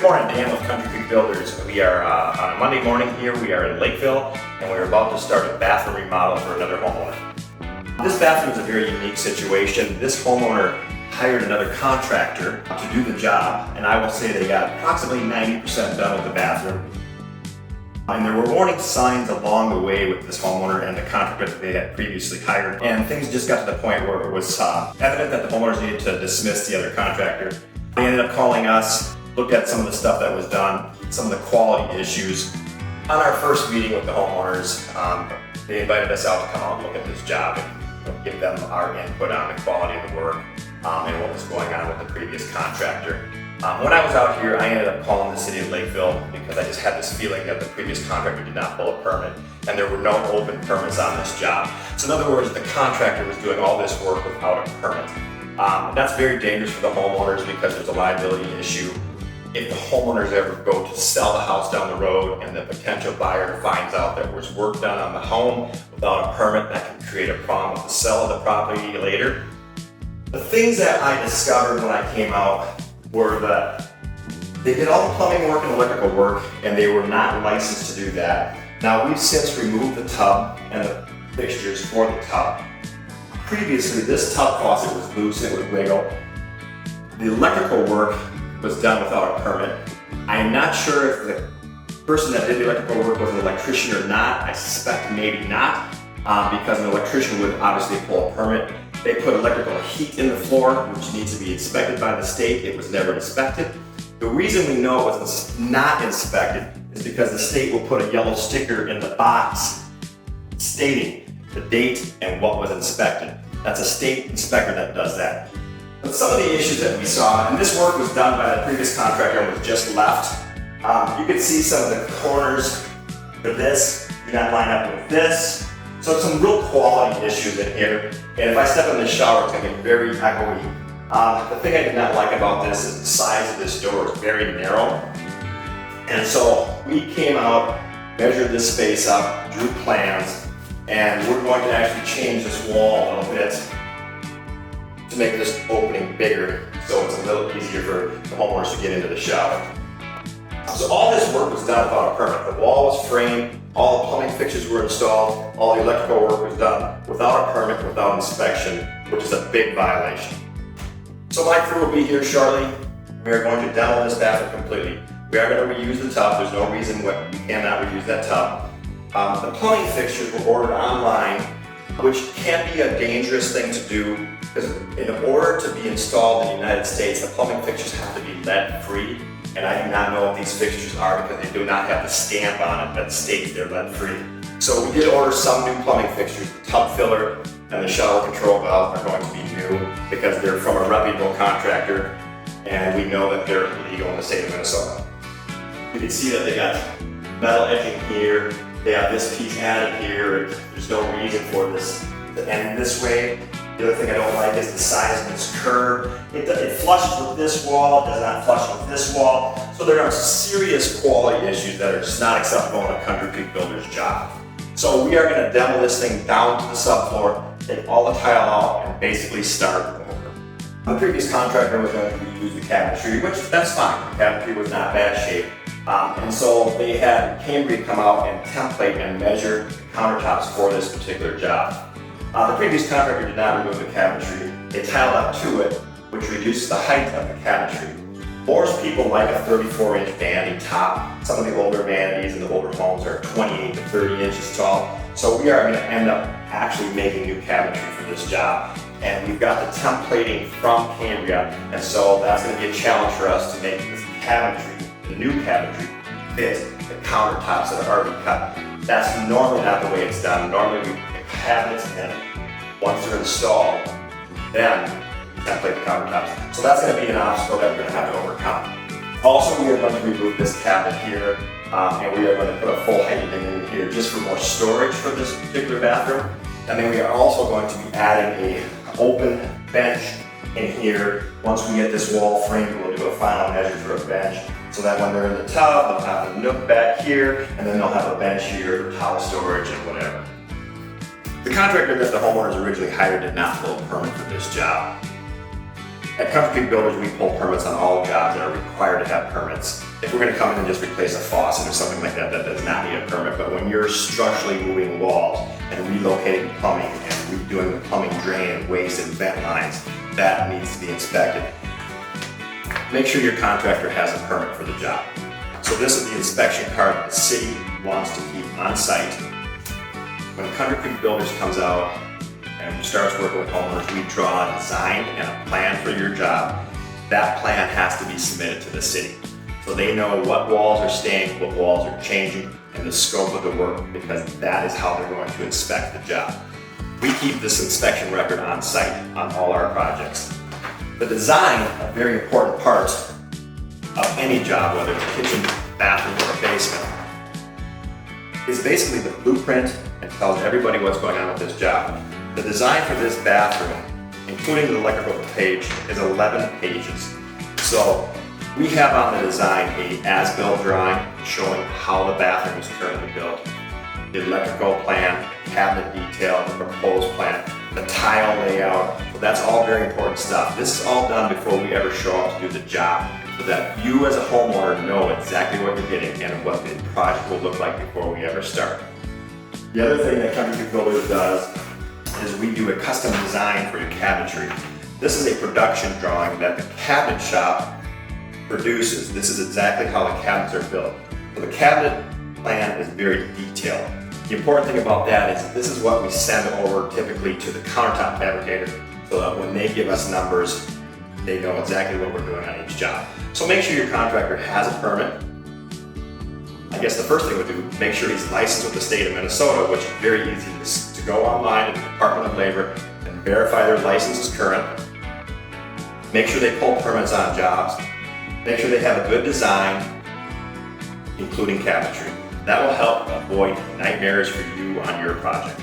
morning, Dan with Country Creek Builders. We are on a Monday morning here. We are in Lakeville, and we're about to start a bathroom remodel for another homeowner. This bathroom is a very unique situation. This homeowner hired another contractor to do the job, and I will say they got approximately 90% done with the bathroom. And there were warning signs along the way with this homeowner and the contractor that they had previously hired, and things just got to the point where it was evident that the homeowners needed to dismiss the other contractor. They ended up calling us, looked at some of the stuff that was done, some of the quality issues. On our first meeting with the homeowners, they invited us out to come out and look at this job and give them our input on the quality of the work and what was going on with the previous contractor. When I was out here, I ended up calling the city of Lakeville because I just had this feeling that the previous contractor did not pull a permit and there were no open permits on this job. So in other words, the contractor was doing all this work without a permit. That's very dangerous for the homeowners because there's a liability issue. If the homeowners ever go to sell the house down the road and the potential buyer finds out that there was work done on the home without a permit, that can create a problem with the sale of the property later. The things that I discovered when I came out were that they did all the plumbing work and electrical work, and they were not licensed to do that. Now, we've since removed the tub and the fixtures for the tub. Previously, this tub faucet was loose and it would wiggle. The electrical work was done without a permit. I am not sure if the person that did the electrical work was an electrician or not. I suspect maybe not, because an electrician would obviously pull a permit. They put electrical heat in the floor, which needs to be inspected by the state. It was never inspected. The reason we know it was not inspected is because the state will put a yellow sticker in the box stating the date and what was inspected. That's a state inspector that does that. But some of the issues that we saw, and this work was done by the previous contractor and was just left. You can see some of the corners for this do not line up with this. So some real quality issues in here. And if I step in the shower, it's gonna be very echoey. The thing I did not like about this is the size of this door is very narrow. And so we came out, measured this space up, drew plans, and we're going to actually change this wall a little bit to make this opening bigger so it's a little easier for the homeowners to get into the shower. So all this work was done without a permit. The wall was framed, all the plumbing fixtures were installed, all the electrical work was done without a permit, without inspection, which is a big violation. So my crew will be here shortly. We are going to demo this bathroom completely. We are going to reuse the tub. There's no reason we cannot reuse that tub. The plumbing fixtures were ordered online, which can be a dangerous thing to do because in order to be installed in the United States, the plumbing fixtures have to be lead-free. And I do not know what these fixtures are because they do not have the stamp on it that states they're lead-free. So we did order some new plumbing fixtures. The tub filler and the shower control valve are going to be new because they're from a reputable contractor and we know that they're legal in the state of Minnesota. You can see that they got metal edging here. They have this piece added here. There's no reason for this to end this way. The other thing I don't like is the size of this curve. It flushes with this wall, it does not flush with this wall. So there are serious quality issues that are just not acceptable in a Country Creek Builder's job. So we are going to demo this thing down to the subfloor, take all the tile out, and basically start over. The previous contractor was going to reuse the cabinetry, which that's fine. The cabinetry was not bad shape. And so they had Cambria come out and template and measure the countertops for this particular job. The previous contractor did not remove the cabinetry. They tiled up to it, which reduces the height of the cabinetry. Most people like a 34-inch vanity top. Some of the older vanities and the older homes are 28 to 30 inches tall. So we are going to end up actually making new cabinetry for this job. And we've got the templating from Cambria, and so that's going to be a challenge for us to make this cabinetry, the new cabinetry, fit the countertops that are already cut. That's normally not the way it's done. Normally we put cabinets in. Once they're installed, then template the countertops. So that's going to be an obstacle that we're going to have to overcome. Also, we are going to remove this cabinet here, and we are going to put a full height unit in here just for more storage for this particular bathroom. And then we are also going to be adding an open bench in here. Once we get this wall framed, we'll do a final measure for a bench, so that when they're in the tub, they'll have a nook back here, and then they'll have a bench here for towel storage and whatever. The contractor that the homeowners originally hired did not pull a permit for this job. At Country Creek Builders, we pull permits on all jobs that are required to have permits. If we're going to come in and just replace a faucet or something like that, that does not need a permit. But when you're structurally moving walls and relocating plumbing and redoing the plumbing drain and waste and vent lines, that needs to be inspected. Make sure your contractor has a permit for the job. So this is the inspection card that the city wants to keep on site. When Country Creek Builders comes out and starts working with homeowners, we draw a design and a plan for your job. That plan has to be submitted to the city. So they know what walls are staying, what walls are changing, and the scope of the work, because that is how they're going to inspect the job. We keep this inspection record on site on all our projects. The design, a very important part of any job, whether it's a kitchen, bathroom, or a basement, is basically the blueprint and tells everybody what's going on with this job. The design for this bathroom, including the electrical page, is 11 pages. So we have on the design a as-built drawing showing how the bathroom is currently built, the electrical plan, cabinet detail, the proposed plan, the tile layout. So that's all very important stuff. This is all done before we ever show up to do the job, so that you as a homeowner know exactly what you're getting and what the project will look like before we ever start. The other thing that Country Creek Builders does is we do a custom design for your cabinetry. This is a production drawing that the cabinet shop produces. This is exactly how the cabinets are built. So the cabinet plan is very detailed. The important thing about that is this is what we send over typically to the countertop fabricator, so that when they give us numbers, they know exactly what we're doing on each job. So make sure your contractor has a permit. I guess the first thing we do, make sure he's licensed with the state of Minnesota, which is very easy to go online to the Department of Labor and verify their license is current. Make sure they pull permits on jobs. Make sure they have a good design, including cabinetry. That will help avoid nightmares for you on your project.